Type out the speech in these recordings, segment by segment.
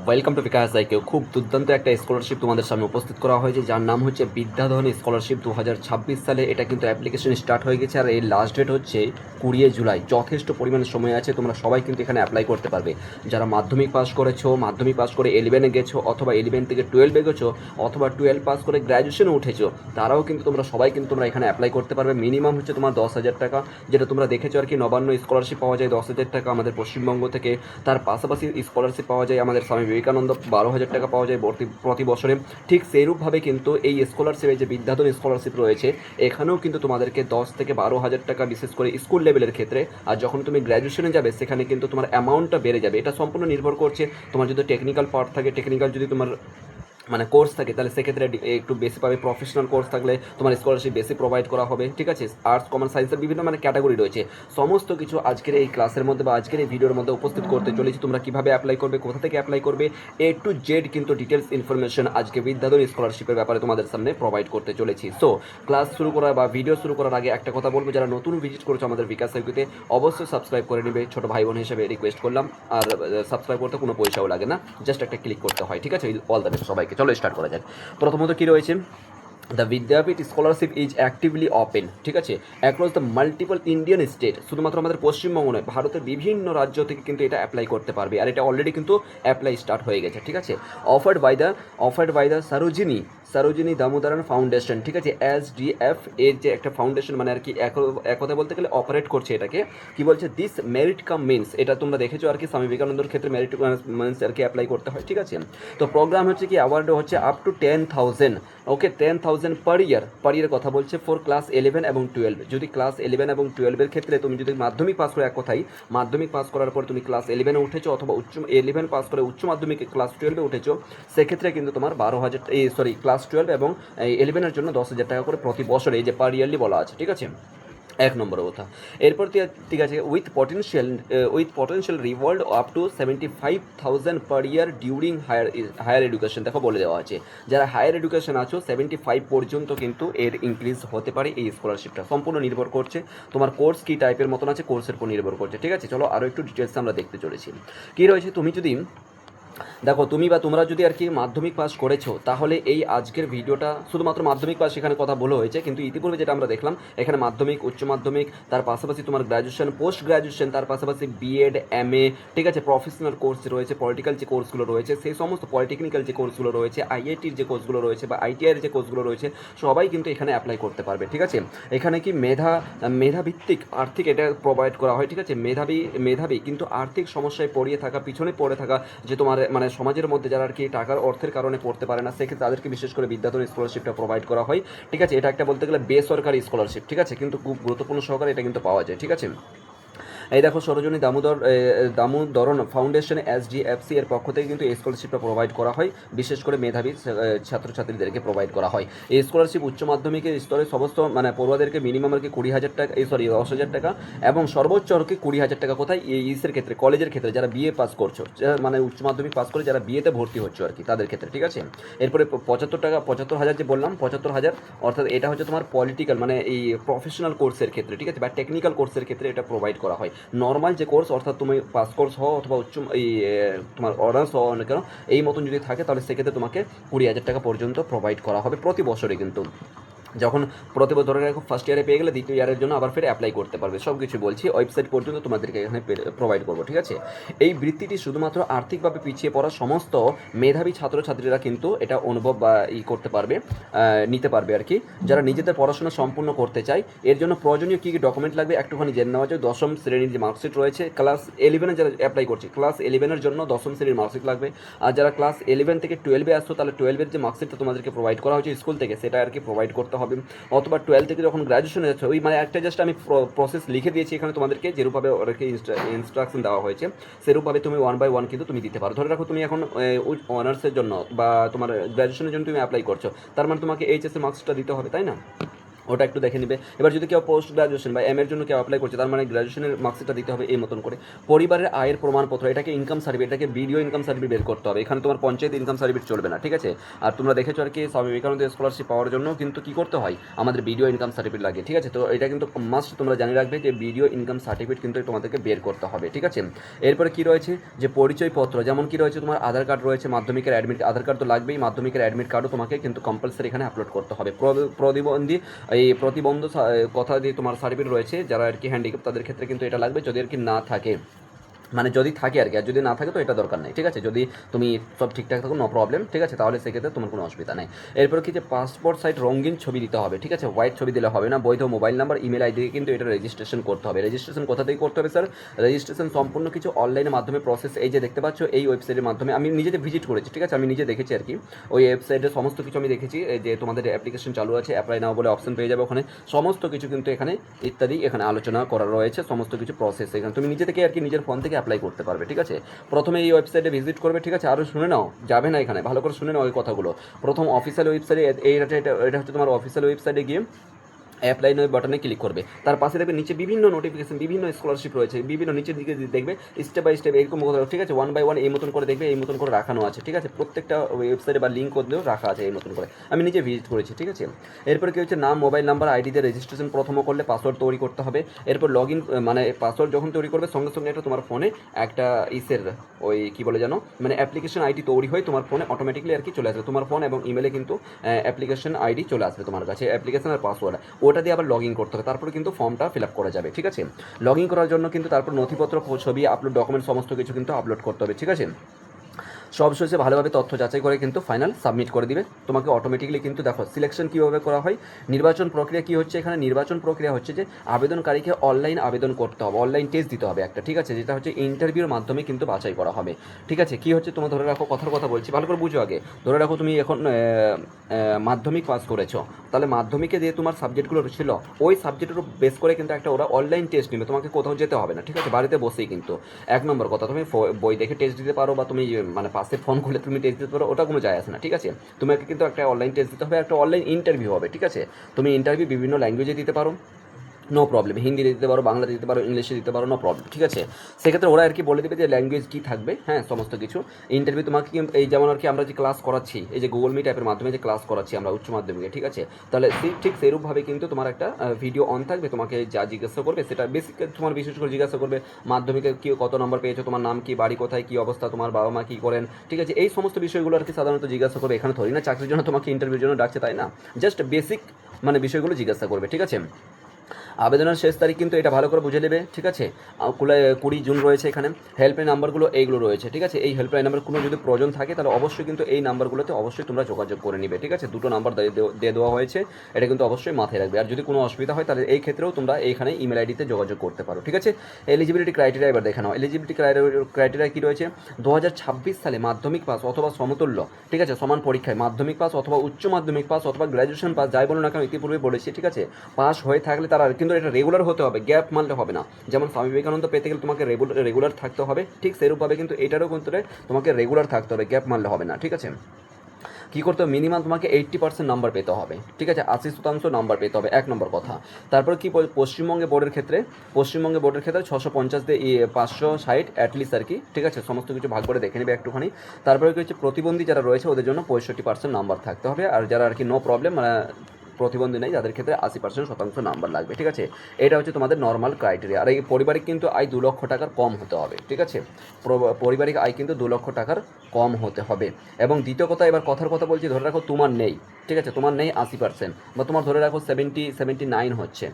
Welcome to bKash IQ. খুব দুর্দান্ত একটা স্কলারশিপ তোমাদের সামনে উপস্থিত করা হয়েছে, যার নাম হচ্ছে বিদ্যাধন স্কলারশিপ 2026 সালে। এটা কিন্তু অ্যাপ্লিকেশন স্টার্ট হয়ে গেছে, আর এর লাস্ট ডেট হচ্ছে 20 জুলাই। যথেষ্ট পরিমাণে সময় আছে, তোমরা সবাই কিন্তু এখানে অ্যাপ্লাই করতে পারবে। যারা মাধ্যমিক পাস করেছো, মাধ্যমিক পাস করে 11-এ গেছো, অথবা 11 থেকে 12-এ গেছো, অথবা 12 পাস করে গ্র্যাজুয়েশনে উঠেছো, তারাও কিন্তু তোমরা এখানে অ্যাপ্লাই করতে পারবে। মিনিমাম হচ্ছে তোমার 10,000 টাকা, যেটা তোমরা দেখেছো আর কি। নবান্ন স্কলারশিপ পাওয়া যায় 10,000 টাকা আমাদের পশ্চিমবঙ্গ থেকে। তার পাশাপাশি স্কলারশিপ পাওয়া যায় আমাদের স্বামী বিবেকানন্দ, 12,000 টাকা পাওয়া যায় প্রতি বছরে। ঠিক সেইরূপভাবে কিন্তু এই স্কলারশিপে যে বিদ্যাধন স্কলারশিপ রয়েছে, এখানেও কিন্তু তোমাদেরকে 10 থেকে 12,000 টাকা, বিশেষ করে স্কুল লেভেলের ক্ষেত্রে। আর যখন তুমি গ্র্যাজুয়েশনে যাবে, সেখানে কিন্তু তোমার অ্যামাউন্টটা বেড়ে যাবে। এটা সম্পূর্ণ নির্ভর করছে তোমার যদি টেকনিক্যাল পার্ট থাকে, টেকনিক্যাল যদি তোমার কোর্স থাকে, তাহলে সেক্ষেত্রে একটু বেশি পাবে। প্রফেশনাল কোর্স থাকলে তোমার স্কলারশিপ বেশি প্রোভাইড করা হবে। ঠিক আছে, আর্টস, কমার্স, সায়েন্সের বিভিন্ন ক্যাটাগরি রয়েছে। সমস্ত কিছু আজকের এই ক্লাসের মধ্যে বা আজকের এই ভিডিওর মধ্যে উপস্থিত করতে চলেছি। তোমরা কীভাবে অ্যাপ্লাই করবে, কোথা থেকে অ্যাপ্লাই করবে, A to Z কিন্তু ডিটেলস ইনফরমেশন আজকে বিদ্যাধর স্কলারশিপের ব্যাপারে তোমাদের সামনে প্রোভাইড করতে চলেছি। সো ক্লাস শুরু করার বা ভিডিও শুরু করার আগে একটা কথা বলবো, যারা নতুন ভিজিট করেছো আমাদের বিকাশ আইকিউতে, অবশ্যই সাবস্ক্রাইব করে নেবে। ছোটো ভাই বোন হিসেবে রিকোয়েস্ট করলাম। আর সাবস্ক্রাইব করতে কোনো পয়সাও লাগে না, জাস্ট একটা ক্লিক করতে হয়। ঠিক আছে, অল দ্য বেস্ট সবাইকে। চলো স্টার্ট করা যাক। প্রথমত কী রয়েছে, the Vidyapeeth scholarship is actively open. ঠিক আছে, across the multiple Indian state. শুধুমাত্র আমাদের পশ্চিমবঙ্গ নয়, ভারতের বিভিন্ন রাজ্য থেকে কিন্তু এটা অ্যাপ্লাই করতে পারবে। আর এটা অলরেডি কিন্তু অ্যাপ্লাই স্টার্ট হয়ে গেছে। ঠিক আছে, offered by the Sarojini Damodaran foundation. ঠিক আছে, SDF এর যে একটা ফাউন্ডেশন, মানে আর কি এক কথা বলতে গেলে অপারেট করছে এটাকে। কি বলছে, দিস মেরিট কাম মিনস, এটা তোমরা দেখেছো আর কি, স্বামী বিবেকানন্দর ক্ষেত্রে মেরিট মিনস আর কি অ্যাপ্লাই করতে হয়। ঠিক আছে, তো প্রোগ্রাম হচ্ছে কি, অ্যাওয়ার্ড হচ্ছে আপ টু 10,000। ওকে, 10,000 পার ইয়ার কথা বলছে ফর ক্লাস 11 এবং 12। যদি ক্লাস 11 এবং 12-এর ক্ষেত্রে তুমি যদি মাধ্যমিক পাস করে, এক কথাই মাধ্যমিক পাস করার পর তুমি ক্লাস 11-এ উঠেছো, অথবা 11 পাস করে উচ্চ মাধ্যমিকে ক্লাস 12-এ উঠেছো, সেক্ষেত্রে কিন্তু তোমার 12,000, ক্লাস 12 এবং 11-এর জন্য 10,000 টাকা করে প্রতি বছরে, এই যে পার ইয়ারলি বলা আছে। ঠিক আছে, এক নম্বর কথা। এরপর ঠিক আছে, with potential reward up to 75,000 per year during higher education. দেখো বলে দেওয়া আছে, যারা হায়ার এডুকেশন আছো 75 পর্যন্ত কিন্তু এর ইনক্রিজ হতে পারে। এই স্কলারশিপটা সম্পূর্ণ নির্ভর করছে তোমার কোর্স কী টাইপের মতন আছে, কোর্সের উপর নির্ভর করছে। ঠিক আছে, চলো আরও একটু ডিটেলস আমরা দেখতে চলেছি। কী রয়েছে, তুমি যদি দেখো, তুমি বা তোমরা যদি আর কি মাধ্যমিক পাস করেছো, তাহলে এই আজকের ভিডিওটা শুধুমাত্র মাধ্যমিক পাস এখানে কথা বলা হয়েছে, কিন্তু ইতিপূর্বে যেটা আমরা দেখলাম, এখানে মাধ্যমিক, উচ্চ মাধ্যমিক, তার পাশাপাশি তোমার গ্র্যাজুয়েশন, পোস্ট গ্র্যাজুয়েশন, তার পাশাপাশি বিএড, MA, ঠিক আছে, প্রফেশনাল কোর্স রয়েছে, পলিটিক্যাল যে কোর্সগুলো রয়েছে, সেই সমস্ত পলিটেকনিক্যাল যে কোর্সগুলো রয়েছে, IITর যে কোর্সগুলো রয়েছে বা ITIর যে কোর্সগুলো রয়েছে, সবাই কিন্তু এখানে অ্যাপ্লাই করতে পারবে। ঠিক আছে, এখানে কি মেধাভিত্তিক আর্থিক এটা প্রোভাইড করা হয়। ঠিক আছে, মেধাবী কিন্তু আর্থিক সমস্যায় পিছনে পড়ে থাকা, যে তোমার সমাজের মধ্যে যারা আর কি টাকার অর্থের কারণে পড়তে পারে না, সেক্ষেত্রে তাদেরকে বিশেষ করে বিদ্যাধর স্কলারশিপটা প্রোভাইড করা হয়। ঠিক আছে, এটা একটা বলতে গেলে বেসরকারি স্কলারশিপ। ঠিক আছে, কিন্তু খুব গুরুত্বপূর্ণ সহকারে এটা কিন্তু পাওয়া যায়। ঠিক আছে, এই দেখো, সরোজিনী দামোদরন ফাউন্ডেশন SDFC এর পক্ষ থেকে কিন্তু এই স্কলারশিপটা প্রোভাইড করা হয়, বিশেষ করে মেধাবী ছাত্রছাত্রীদেরকে প্রোভাইড করা হয়। এই স্কলারশিপ উচ্চ মাধ্যমিকের স্তরে সমস্ত পড়ুয়াদেরকে মিনিমাম আর কি 20,000 টাকা, 10,000 টাকা, এবং সর্বোচ্চ আর কি 20,000 টাকা। কোথায়, ইসের ক্ষেত্রে, কলেজের ক্ষেত্রে, যারা বিএ পাস করছো, উচ্চ মাধ্যমিক পাস করে যারা বিএতে ভর্তি হচ্ছে আর কি, তাদের ক্ষেত্রে। ঠিক আছে, এরপরে 75,000 যে বললাম, 75,000, অর্থাৎ এটা হচ্ছে তোমার পলিটিক্যাল এই প্রফেশনাল কোর্সের ক্ষেত্রে। ঠিক আছে, বা টেকনিক্যাল কোর্সের ক্ষেত্রে এটা প্রোভাইড করা হয়। নর্মাল যে কোর্স, অর্থাৎ তুমি পাস কোর্স হও অথবা তোমার অনার্স হও না কেন, এই মতন যদি থাকে, তাহলে সেক্ষেত্রে তোমাকে 20,000 টাকা পর্যন্ত প্রোভাইড করা হবে প্রতি বছরে। কিন্তু যখন প্রতি বছর ধরে রাখো, ফার্স্ট ইয়ারে পেয়ে গেলে দ্বিতীয় ইয়ারের জন্য আবার ফের অ্যাপ্লাই করতে পারবে। সব কিছু বলছি, ওয়েবসাইট পর্যন্ত তোমাদেরকে এখানে প্রোভাইড করবো। ঠিক আছে, এই বৃত্তিটি শুধুমাত্র আর্থিকভাবে পিছিয়ে পড়া সমস্ত মেধাবী ছাত্রছাত্রীরা কিন্তু এটা অনুভব বা করতে পারবে, নিতে পারবে আর কি, যারা নিজেদের পড়াশোনা সম্পূর্ণ করতে চায়। এর জন্য প্রয়োজনীয় কী কী ডকুমেন্ট লাগবে একটুখানি জেনে নেওয়া যায়। 10ম শ্রেণীর যে মার্কশিট রয়েছে, ক্লাস 11-এ যারা অ্যাপ্লাই করছে, ক্লাস 11-এর জন্য 10ম শ্রেণীর মার্কশিট লাগবে। আর যারা ক্লাস 11 থেকে 12-এ আসছো, তাহলে 12-এর যে মার্কশিটটা তোমাদেরকে প্রোভাইড করা হয়েছে স্কুল থেকে, সেটা আর কি প্রোভাইড করতে হবে। অথবা 12 থেকে যখন গ্র্যাজুয়েশনে যাচ্ছে, ওই একটা জাস্ট আমি প্রসেস লিখে দিয়েছি এখানে তোমাদেরকে, যেরূপভাবে ওদেরকে ইনস্ট্রাকশন দেওয়া হয়েছে, সেরূপভাবে তুমি 1 by 1 কিন্তু তুমি দিতে পারো। ধরে রাখো তুমি এখন অনার্সের জন্য বা তোমার গ্র্যাজুয়েশনের জন্য তুমি অ্যাপ্লাই করছো, তার মানে তোমাকে HSC মার্কসটা দিতে হবে, তাই না? ওটা একটু দেখে নেবে। এবার যদি কেউ পোস্ট গ্রাজুয়েশন বা এম এর জন্য কেউ অ্যাপ্লাই করছে, তার মানে গ্রাজুয়েশনের মার্কশিটটা দিতে হবে এই মতন করে। পরিবারের আয়ের প্রমাণপত্র, এটাকে ইনকাম সার্টিফিকেট, এটাকে ভিডিও ইনকাম সার্টিফিকেট বের করতে হবে। এখানে তোমার পঞ্চায়েত ইনকাম সার্টিফিকেট চলবে না, ঠিক আছে। আর তোমরা দেখেছো আর কি স্বামী বিবেকানন্দ স্কলারশিপ পাওয়ার জন্য কিন্তু কী করতে হয়, আমাদের ভিডিও ইনকাম সার্টিফিকেট লাগে, ঠিক আছে। তো এটা কিন্তু মাস্ট তোমরা জানিয়ে রাখবে যে ভিডিও ইনকাম সার্টিফিকেট কিন্তু তোমাদেরকে বের করতে হবে, ঠিক আছে। এরপরে কী রয়েছে যে পরিচয়পত্র, যেমন কী রয়েছে তোমার আধার কার্ড রয়েছে, মাধ্যমিকের অ্যাডমিট, আধার কার্ড তো লাগবেই, মাধ্যমিকের অ্যাডমিট কার্ডও তোমাকে কিন্তু কম্পালসারি এখানে আপলোড করতে হবে। প্রতিবন্ধী এই প্রতিবন্ধ কথা দিয়ে তোমার সার্টিফিকেট রয়েছে, যারা আর কি হ্যান্ডিক্যাপ তাদের ক্ষেত্রে কিন্তু এটা লাগবে, যদি আর কি না থাকে, মানে যদি থাকে আর কি, আর যদি না থাকে তো এটা দরকার নেই, ঠিক আছে। যদি তুমি সব ঠিকঠাক থাকো নো প্রবলেম, ঠিক আছে, তাহলে সেক্ষেত্রে তোমার কোনো অসুবিধা নেই। এরপর কি যে পাসপোর্ট সাইজ রঙিন ছবি দিতে হবে, ঠিক আছে, হোয়াইট ছবি দিলে হবে না, বৈধ মোবাইল নাম্বার ইমেল আইডি দিয়ে কিন্তু এটা রেজিস্ট্রেশন করতে হবে। রেজিস্ট্রেশন কোথা থেকে করতে হবে স্যার? রেজিস্ট্রেশন সম্পূর্ণ কিছু অনলাইনের মাধ্যমে প্রসেস, এই যে দেখতে পাচ্ছ এই ওয়েবসাইটের মাধ্যমে আমি নিজে ভিজিট করেছি, ঠিক আছে, আমি নিজে দেখেছি আর কি, ওই ওয়েবসাইটে সমস্ত কিছু আমি দেখেছি, যে তোমাদের অ্যাপ্লিকেশন চালু আছে, অ্যাপ্লাই নাও বলে অপশন পেয়ে যাবে ওখানে, সমস্ত কিছু কিন্তু এখানে ইত্যাদি এখানে আলোচনা করা রয়েছে, সমস্ত কিছু প্রসেস এখানে তুমি নিজে থেকে আর কি নিজের ফোন থেকে অ্যাপ্লাই করতে পারবে, ঠিক আছে। প্রথমে এই ওয়েবসাইটে ভিজিট করবে, ঠিক আছে, আরও শুনে নাও, যাবে না এখানে, ভালো করে শুনে নাও এই কথাগুলো। প্রথম অফিসিয়াল ওয়েবসাইটে, এটা হচ্ছে তোমার অফিসিয়াল ওয়েবসাইটে গিয়ে অ্যাপ্লাই নয় বাটনে ক্লিক করবে, তার পাশে দেখবে নিচে বিভিন্ন নোটিফিকেশন, বিভিন্ন স্কলারশিপ রয়েছে, বিভিন্ন নিচের দিকে দেখবে স্টেপ বাই স্টেপ এরকম, ঠিক আছে, ওয়ান বাই ওয়ান এই মতন করে দেখবে, এই মতন করে রাখানো আছে, ঠিক আছে, প্রত্যেকটা ওয়েবসাইটে বা লিঙ্ক করলেও রাখা আছে এই মতন করে, আমি নিজে ভিজিট করেছি, ঠিক আছে। এরপর কি হচ্ছে, নাম, মোবাইল নাম্বার, আইডি দিয়ে রেজিস্ট্রেশন প্রথম করলে পাসওয়ার্ড তৈরি করতে হবে। এরপর লগ ইন, মানে পাসওয়ার্ড যখন তৈরি করবে সঙ্গে সঙ্গে একটা তোমার ফোনে একটা ইসের ওই কী বলে জানো, মানে অ্যাপ্লিকেশন আইডি তৈরি হয়ে তোমার ফোনে অটোমেটিকলি আর কি চলে আসবে, তোমার ফোন এবং ইমেলে কিন্তু অ্যাপ্লিকেশন আইডি চলে আসবে তোমার কাছে, অ্যাপ্লিকেশন আর পাসওয়ার্ড, ওটা দিয়ে আবার লগ ইন করতে হবে, তারপরে কিন্তু ফর্মটা ফিল আপ করা যাবে, ঠিক আছে। লগ ইন করার জন্য কিন্তু তারপর নথিপত্র, ছবি আপলোড, ডকুমেন্ট সমস্ত কিছু কিন্তু আপলোড করতে হবে, ঠিক আছে। সব শেষে ভালোভাবে তথ্য যাচাই করে কিন্তু ফাইনাল সাবমিট করে দিবে তোমাকে অটোমেটিকলি। কিন্তু দেখো সিলেকশন কীভাবে করা হয়, নির্বাচন প্রক্রিয়া কী হচ্ছে এখানে, নির্বাচন প্রক্রিয়া হচ্ছে যে আবেদনকারীকে অনলাইন আবেদন করতে হবে, অনলাইন টেস্ট দিতে হবে একটা, ঠিক আছে, যেটা হচ্ছে ইন্টারভিউর মাধ্যমে কিন্তু বাছাই করা হবে, ঠিক আছে। কী হচ্ছে তোমার ধরে রাখো, কথার কথা বলছি, ভালো করে বুঝো আগে, ধরে রাখো তুমি এখন মাধ্যমিক পাস করেছো, তাহলে মাধ্যমিকে যে তোমার সাবজেক্টগুলো ছিল ওই সাবজেক্টের বেস করে কিন্তু একটা ওরা অনলাইন টেস্ট নেবে, তোমাকে কোথাও যেতে হবে না, ঠিক আছে, বাড়িতে বসেই কিন্তু। এক নম্বর কথা, তুমি বই দেখে টেস্ট দিতে পারো, বা তুমি মানে পাশে ফোন খুলে তুমি টেস্ট দিতে পারো, ওটা কোনো যায় আসে না, ঠিক আছে। তোমাকে কিন্তু একটা অনলাইন টেস্ট দিতে হবে, একটা অনলাইন ইন্টারভিউ হবে, ঠিক আছে। তুমি ইন্টারভিউ বিভিন্ন ল্যাঙ্গুয়েজে দিতে পারো, নো প্রবলেম, হিন্দিতে দিতে পারো, বাংলাতে দিতে পারো, ইংলিশে দিতে পারো, নো প্রবলেম, ঠিক আছে। সেক্ষেত্রে ওরা আর কি বলে দেবে যে ল্যাঙ্গুয়েজ কী থাকবে, হ্যাঁ, সমস্ত কিছু। ইন্টারভিউ তোমাকে এই যেমন আর কি আমরা যে ক্লাস করাচ্ছি, এই যে গুগল মিট অ্যাপের মাধ্যমে যে ক্লাস করাচ্ছি আমরা উচ্চ মাধ্যমিকে, ঠিক আছে, তাহলে ঠিক সেরূপভাবে কিন্তু তোমার একটা ভিডিও অন থাকবে, তোমাকে যা জিজ্ঞাসা করবে সেটা বেসিক তোমার বিশেষ করে জিজ্ঞাসা করবে, মাধ্যমিকে কি কত নম্বর পেয়েছো, তোমার নাম কি, বাড়ি কোথায়, কী অবস্থা, তোমার বাবা মা কী করেন, ঠিক আছে, এই সমস্ত বিষয়গুলো আর কি সাধারণত জিজ্ঞাসা করবে। এখানে ধরি না চাকরির জন্য তোমাকে ইন্টারভিউর জন্য ডাকছে, তাই না, জাস্ট বেসিক মানে বিষয়গুলো জিজ্ঞাসা করবে, ঠিক আছে। আবেদনের শেষ তারিখ কিন্তু এটা ভালো করে বুঝে নেবে, ঠিক আছে। 20 জুন রয়েছে এখানে। হেল্পলাইন নাম্বারগুলো এইগুলো রয়েছে, ঠিক আছে। এই হেল্পলাইন নাম্বার কোনো যদি প্রয়োজন থাকে তাহলে অবশ্যই কিন্তু এই নাম্বারগুলোতে অবশ্যই তোমরা যোগাযোগ করে নিবে, ঠিক আছে। দুটো নাম্বার দিয়ে দেওয়া হয়েছে, এটা কিন্তু অবশ্যই মাথায় রাখবে। আর যদি কোনো অসুবিধা হয় তাহলে এই ক্ষেত্রেও তোমরা এইখানে ইমেল আইডিতে যোগাযোগ করতে পারো, ঠিক আছে। এলিজিবিলিটি ক্রাইটেরিয়া এবার দেখে নাও। এলিজিবিলিটি ক্রাইটেরিয়া কী রয়েছে, 2026 সালে মাধ্যমিক পাস অথবা সমতুল্য, ঠিক আছে, সমান পরীক্ষায় মাধ্যমিক পাস অথবা উচ্চ মাধ্যমিক পাস অথবা গ্র্যাজুয়েশন পাস, যাই বলো না কেন, ইতিপূর্বে বলেছি, ঠিক আছে, পাস হয়ে থাকলে তারা কিন্তু এটা রেগুলার হতে হবে, গ্যাপ মানলে হবে না। যেমন স্বামী বিবেকানন্দ পেতে গেলে তোমাকে রেগুলার থাকতে হবে, ঠিক সেরূপভাবে কিন্তু এটারও কিন্তু তোমাকে রেগুলার থাকতে হবে, গ্যাপ মানলে হবে না, ঠিক আছে। কী করতে হবে, মিনিমাম তোমাকে 80% নাম্বার পেতে হবে, ঠিক আছে, 80% নাম্বার পেতে হবে, এক নম্বর কথা। তারপরে কি পশ্চিমবঙ্গে বোর্ডের ক্ষেত্রে 650 দিয়ে 560 অ্যাটলিস্ট আর কি, ঠিক আছে, সমস্ত কিছু ভাগ করে দেখে নেবে একটুখানি। তারপরে কি হচ্ছে, প্রতিবন্ধী যারা রয়েছে ওদের জন্য 65% নাম্বার থাকতে হবে, আর যারা আর কি নো প্রবলেম মানে প্রতিবন্ধী নেই তাদের ক্ষেত্রে 80% নাম্বার লাগবে, ঠিক আছে। এটা হচ্ছে তোমাদের নর্মাল ক্রাইটেরিয়া। আর এই পারিবারিক কিন্তু আয় 2 লক্ষ টাকার কম হতে হবে, ঠিক আছে, পারিবারিক আয় কিন্তু 2 লক্ষ টাকার কম হতে হবে। এবং দ্বিতীয় কথা, এবার কথার কথা বলছি, ধরে রাখো তোমার নেই, ঠিক আছে, তোমার নেই 80%, বা তোমার ধরে রাখো 79 হচ্ছে,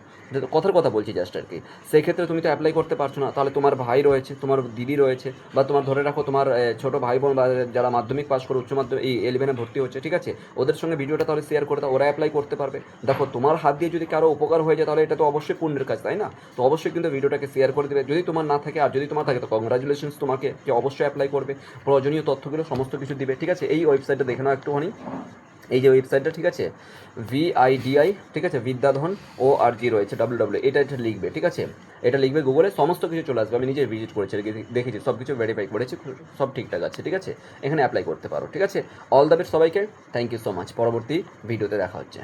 কথার কথা বলছি জাস্ট আর কি, সেই ক্ষেত্রে তুমি তো অ্যাপ্লাই করতে পারছো না, তাহলে তোমার ভাই রয়েছে, তোমার দিদি রয়েছে, বা তোমার ধরে রাখো তোমার ছোটো ভাই বোন বা যারা মাধ্যমিক পাস করে উচ্চ মাধ্যমিক এই 11-এ ভর্তি হচ্ছে, ঠিক আছে, ওদের সঙ্গে ভিডিওটা তাহলে শেয়ার করে দাও, ওরা অ্যাপ্লাই করতে পারবে। দেখো তোমার হাত দিয়ে যদি কারো উপকার হয়ে যায় তাহলে এটা তো অবশ্যই পুণ্যের কাজ, তাই না। তো অবশ্যই কিন্তু ভিডিওটাকে শেয়ার করে দেবে, যদি তোমার না থাকে, আর যদি তোমার থাকে তো কংগ্রাচুলেশনস, তোমাকে অবশ্যই অ্যাপ্লাই করবে, প্রয়োজনীয় তথ্যগুলো সমস্ত কিছু দিবে, ঠিক আছে। এই ওয়েবসাইটটা দেখে নাও একটুখানি, এই যে ওয়েবসাইটটা, ঠিক আছে, VIDI, ঠিক আছে, বিদ্যাধন ORG রয়েছে, www, এটা লিখবে, ঠিক আছে, এটা লিখবে গুগলে, সমস্ত কিছু চলে আসবে। আমি নিজে ভিজিট করেছি, দেখেছি, সব কিছু ভেরিফাই করেছি, সব ঠিকঠাক আছে, ঠিক আছে, এখানে অ্যাপ্লাই করতে পারো, ঠিক আছে। অল দ্য বেস্ট সবাইকে, থ্যাংক ইউ সো মাচ, পরবর্তী ভিডিওতে দেখা হচ্ছে।